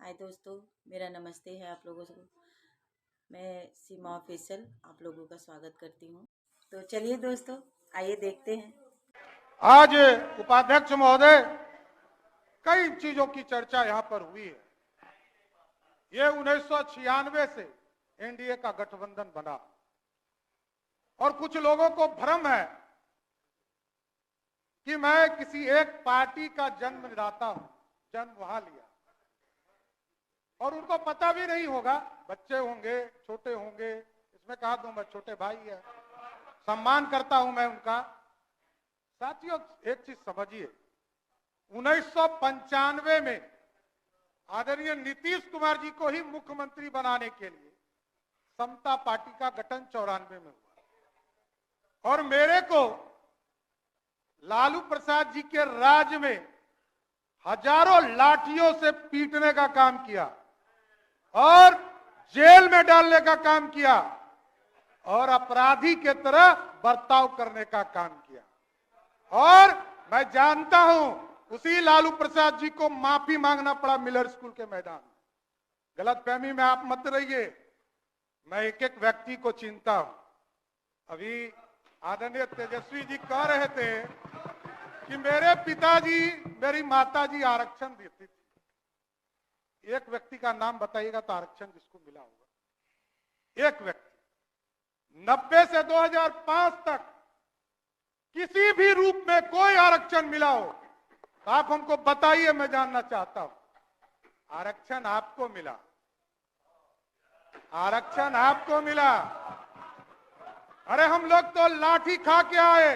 हाय दोस्तों, मेरा नमस्ते है आप लोगों को। मैं सीमा ऑफिशियल आप लोगों का स्वागत करती हूँ। तो चलिए दोस्तों, आइए देखते हैं। आज उपाध्यक्ष महोदय, कई चीजों की चर्चा यहां पर हुई है। ये 1996 से एनडीए का गठबंधन बना और कुछ लोगों को भ्रम है कि मैं किसी एक पार्टी का जन्मदाता हूं, जन्म वहां लिया, और उनको पता भी नहीं होगा। बच्चे होंगे, छोटे होंगे, इसमें कहा दूं मैं, छोटे भाई है, सम्मान करता हूं मैं उनका। साथियों, एक चीज समझिए, 1995 में आदरणीय नीतीश कुमार जी को ही मुख्यमंत्री बनाने के लिए समता पार्टी का गठन 94 में हुआ और मेरे को लालू प्रसाद जी के राज में हजारों लाठियों से पीटने का काम किया और जेल में डालने का काम किया और अपराधी के तरह बर्ताव करने का काम किया। और मैं जानता हूं उसी लालू प्रसाद जी को माफी मांगना पड़ा मिलर स्कूल के मैदान में। गलतफहमी में आप मत रहिए, मैं एक एक व्यक्ति को चिंता हूं। अभी आदरणीय तेजस्वी जी कह रहे थे कि मेरे पिताजी, मेरी माताजी आरक्षण देती थी। एक व्यक्ति का नाम बताइएगा तो आरक्षण जिसको मिला होगा। एक व्यक्ति 90 से 2005 तक किसी भी रूप में कोई आरक्षण मिला हो तो आप हमको बताइए, मैं जानना चाहता हूं। आरक्षण आपको मिला, आरक्षण आपको मिला। अरे हम लोग तो लाठी खा के आए,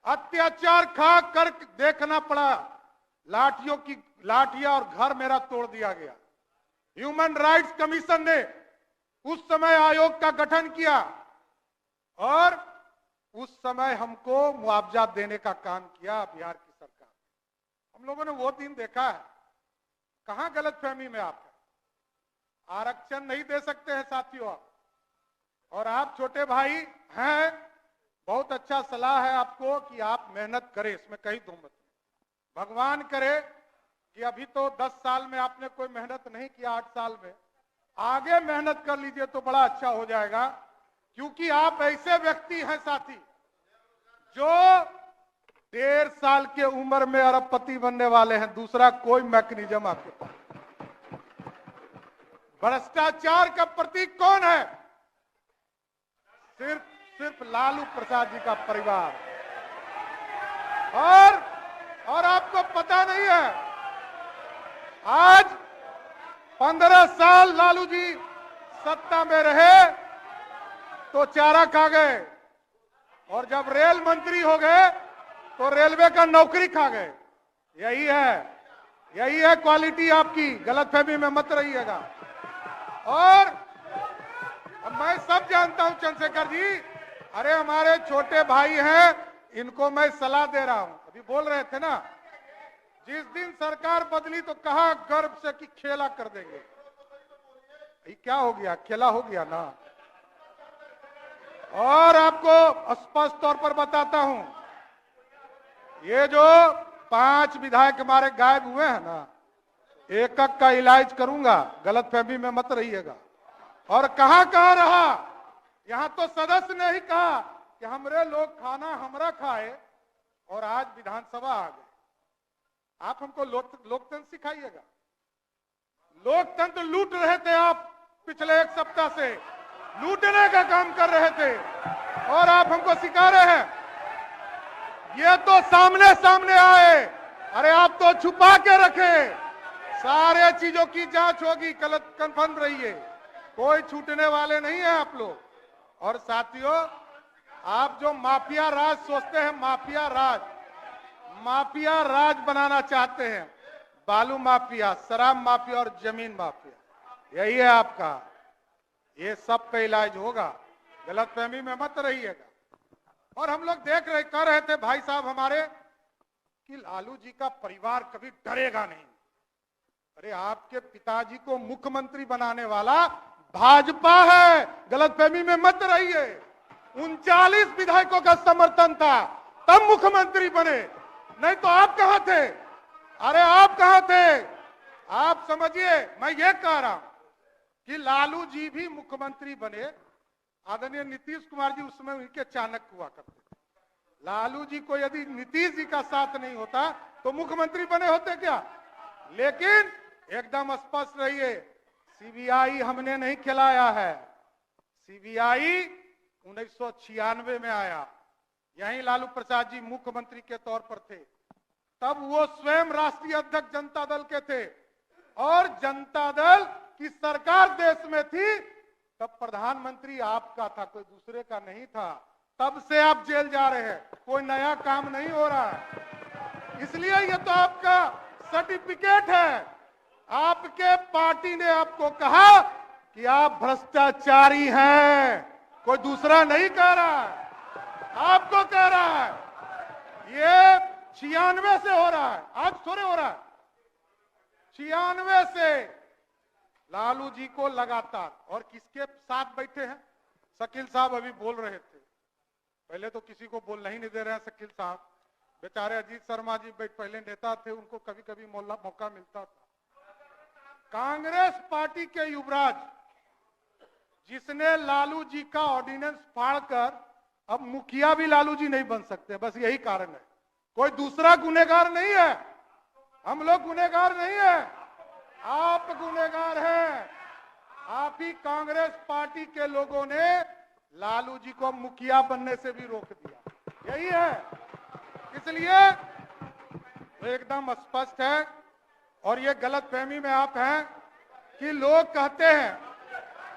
अत्याचार खा कर देखना पड़ा, लाठियां और घर मेरा तोड़ दिया गया। ह्यूमन राइट्स कमीशन ने उस समय आयोग का गठन किया और उस समय हमको मुआवजा देने का काम किया बिहार की सरकार। हम लोगों ने वो दिन देखा है। कहां गलतफहमी में आप है? आरक्षण नहीं दे सकते हैं साथियों आप। और आप छोटे भाई हैं, बहुत अच्छा सलाह है आपको कि आप मेहनत करें, इसमें कहीं दो मत नहीं। भगवान करे कि अभी तो 10 साल में आपने कोई मेहनत नहीं किया, 8 साल में आगे मेहनत कर लीजिए तो बड़ा अच्छा हो जाएगा। क्योंकि आप ऐसे व्यक्ति हैं साथी जो 1.5 साल के उम्र में अरबपति बनने वाले हैं। दूसरा कोई मैकेनिज्म आपके पास। भ्रष्टाचार का प्रतीक कौन है? सिर्फ लालू प्रसाद जी का परिवार। और आपको पता नहीं है, आज 15 साल लालू जी सत्ता में रहे तो चारा खा गए, और जब रेल मंत्री हो गए तो रेलवे का नौकरी खा गए। यही है क्वालिटी आपकी। गलतफहमी में मत रहिएगा। और मैं सब जानता हूं चंद्रशेखर जी, अरे हमारे छोटे भाई हैं, इनको मैं सलाह दे रहा हूं। अभी बोल रहे थे ना, जिस दिन सरकार बदली तो कहा गर्व से कि खेला कर देंगे। ये क्या हो गया? खेला हो गया ना। और आपको स्पष्ट तौर पर बताता हूं, ये जो 5 विधायक हमारे गायब हुए हैं ना, एक एक का इलाज करूंगा। गलतफहमी में मत रहिएगा। और कहां रहा? यहां तो सदस्य ने ही कहा कि हमरे लोग खाना हमरा खाए, और आज विधानसभा आ गए। आप हमको लोकतंत्र सिखाइएगा। लोकतंत्र लूट रहे थे आप, पिछले 1 सप्ताह से लूटने का काम कर रहे थे और आप हमको सिखा रहे हैं। ये तो सामने आए, अरे आप तो छुपा के रखे। सारे चीजों की जांच होगी, कंफर्म रहिए, कोई छूटने वाले नहीं है आप लोग। और साथियों, आप जो माफिया राज सोचते हैं, माफिया राज बनाना चाहते हैं, बालू माफिया, शराब माफिया और जमीन माफिया, यही है आपका। ये सब का इलाज होगा। गलतफहमी में मत रहिएगा। और हम लोग कह रहे थे भाई साहब हमारे कि लालू जी का परिवार कभी डरेगा नहीं। अरे आपके पिताजी को मुख्यमंत्री बनाने वाला भाजपा है। गलतफहमी में मत रहिए। 39 विधायकों का समर्थन था, तब मुख्यमंत्री बने, नहीं तो आप कहां थे? अरे आप कहां थे? आप समझिए, मैं ये कह रहा हूं कि लालू जी भी मुख्यमंत्री बने, आदरणीय नीतीश कुमार जी उस समय उनके चाणक्य हुआ करते थे। लालू जी को यदि नीतीश जी का साथ नहीं होता तो मुख्यमंत्री बने होते क्या? लेकिन एकदम स्पष्ट रहिए, सीबीआई हमने नहीं खिलाया है। सीबीआई 1996 में आया, यहीं लालू प्रसाद जी मुख्यमंत्री के तौर पर थे, तब वो स्वयं राष्ट्रीय अध्यक्ष जनता दल के थे और जनता दल की सरकार देश में थी, तब प्रधानमंत्री आपका था, कोई दूसरे का नहीं था। तब से आप जेल जा रहे हैं, कोई नया काम नहीं हो रहा है। इसलिए ये तो आपका सर्टिफिकेट है। आपके पार्टी ने आपको कहा कि आप भ्रष्टाचारी हैं, कोई दूसरा नहीं कह रहा है, आपको कह रहा है। ये 96 से हो रहा है, आज थोड़े हो रहा है। 96 से लालू जी को लगातार, और किसके साथ बैठे हैं? शकील साहब अभी बोल रहे थे, पहले तो किसी को बोलना ही नहीं दे रहे हैं शकील साहब, बेचारे अजीत शर्मा जी पहले नेता थे, उनको कभी कभी मौका मिलता था। कांग्रेस पार्टी के युवराज, जिसने लालू जी का ऑर्डिनेंस फाड़कर, अब मुखिया भी लालू जी नहीं बन सकते, बस यही कारण है, कोई दूसरा गुनहगार नहीं है। हम लोग गुनहगार नहीं है, आप गुनहगार हैं। आप ही कांग्रेस पार्टी के लोगों ने लालू जी को मुखिया बनने से भी रोक दिया, यही है। इसलिए तो एकदम स्पष्ट है, और ये गलतफहमी में आप हैं कि लोग कहते हैं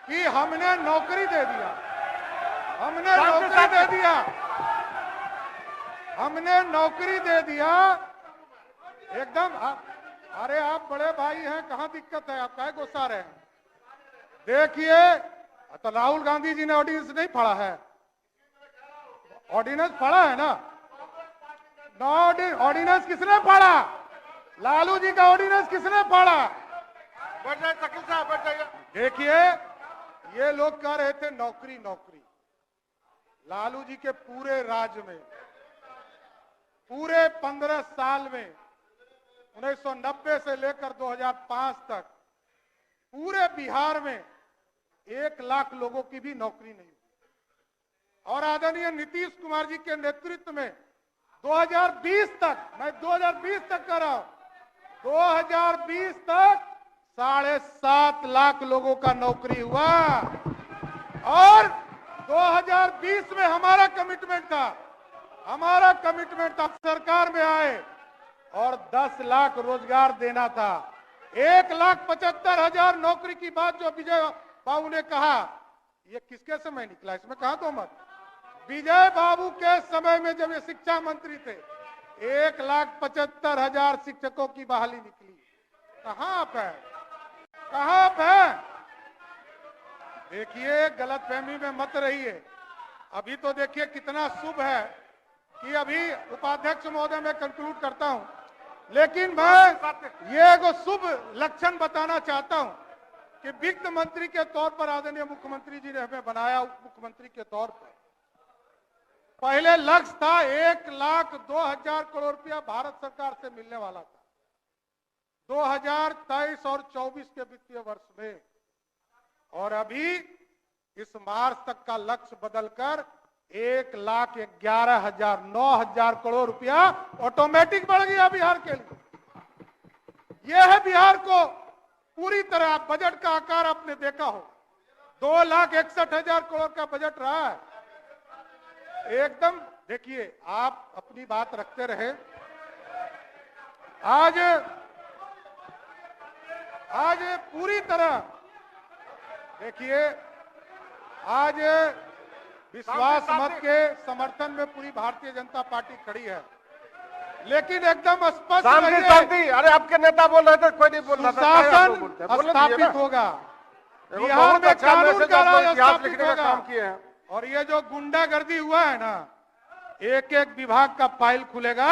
कि हमने नौकरी दे दिया, हमने नौकरी दे दिया, हमने नौकरी दे दिया। एकदम अरे आप बड़े भाई हैं, कहां दिक्कत है, आप काहे गुस्सा रहे हैं? देखिए, तो राहुल गांधी जी ने ऑर्डिनेंस नहीं फाड़ा है, ऑर्डिनेंस फाड़ा है ना? ऑर्डिनेंस किसने फाड़ा? लालू जी का ऑर्डिनेंस किसने फाड़ा? बैठ जाइए शकील साहब, बैठ जाइए। देखिए, ये लोग कह रहे थे नौकरी नौकरी। लालू जी के पूरे राज में, पूरे 15 साल में, 1990 से लेकर 2005 तक पूरे बिहार में 1 लाख लोगों की भी नौकरी नहीं हुई। और आदरणीय नीतीश कुमार जी के नेतृत्व में 2020 तक, मैं 2020 तक कर रहा हूं, 2020 तक 7.5 लाख लोगों का नौकरी हुआ। और 2020 में हमारा कमिटमेंट था सरकार में आए और 10 लाख रोजगार देना था। 1,75,000 नौकरी की बात जो विजय बाबू ने कहा, ये किसके समय निकला? इसमें कहा तो मत। विजय बाबू के समय में जब ये शिक्षा मंत्री थे, 1,75,000 शिक्षकों की बहाली निकली। कहां आप है, कहां आप है? देखिए, गलतफहमी में मत रहिए। अभी तो देखिए कितना शुभ है कि अभी उपाध्यक्ष महोदय मैं कंक्लूड करता हूं, लेकिन मैं ये एक शुभ लक्षण बताना चाहता हूं कि वित्त मंत्री के तौर पर आदरणीय मुख्यमंत्री जी ने हमें बनाया। उप मुख्यमंत्री के तौर पर पहले लक्ष्य था 1,02,000 करोड़ रुपया भारत सरकार से मिलने वाला था 2023 और 24 के वित्तीय वर्ष में, और अभी इस मार्च तक का लक्ष्य बदलकर 1,11,000 9,000 करोड़ रुपया ऑटोमेटिक बढ़ गया बिहार के लिए। यह है बिहार को पूरी तरह, बजट का आकार आपने देखा हो, 2,61,000 करोड़ का बजट रहा है। एकदम देखिए, आप अपनी बात रखते रहे। आज पूरी तरह देखिए, आज विश्वास मत के समर्थन में पूरी भारतीय जनता पार्टी खड़ी है, लेकिन एकदम स्पष्ट शांति। अरे आपके नेता बोल रहे थे, कोई नहीं बोल रहा था। शासन स्थापित होगा, बिहार में कानून का राज स्थापित होगा। और ये जो गुंडागर्दी हुआ है ना, एक एक विभाग का फाइल खुलेगा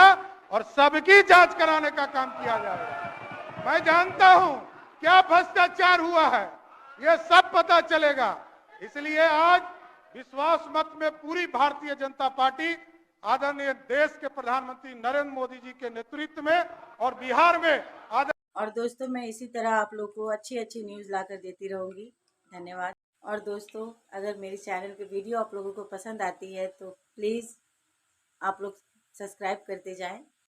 और सबकी जांच कराने का काम किया जाएगा। मैं जानता हूं क्या भ्रष्टाचार हुआ है, ये सब पता चलेगा। इसलिए आज विश्वास मत में पूरी भारतीय जनता पार्टी आदरणीय देश के प्रधानमंत्री नरेंद्र मोदी जी के नेतृत्व में और बिहार में और दोस्तों मैं इसी तरह आप लोग को अच्छी अच्छी न्यूज़ ला कर देती रहूँगी। धन्यवाद। और दोस्तों अगर मेरे चैनल पे वीडियो आप लोगों को पसंद आती है तो प्लीज़ आप लोग सब्सक्राइब करते जाएं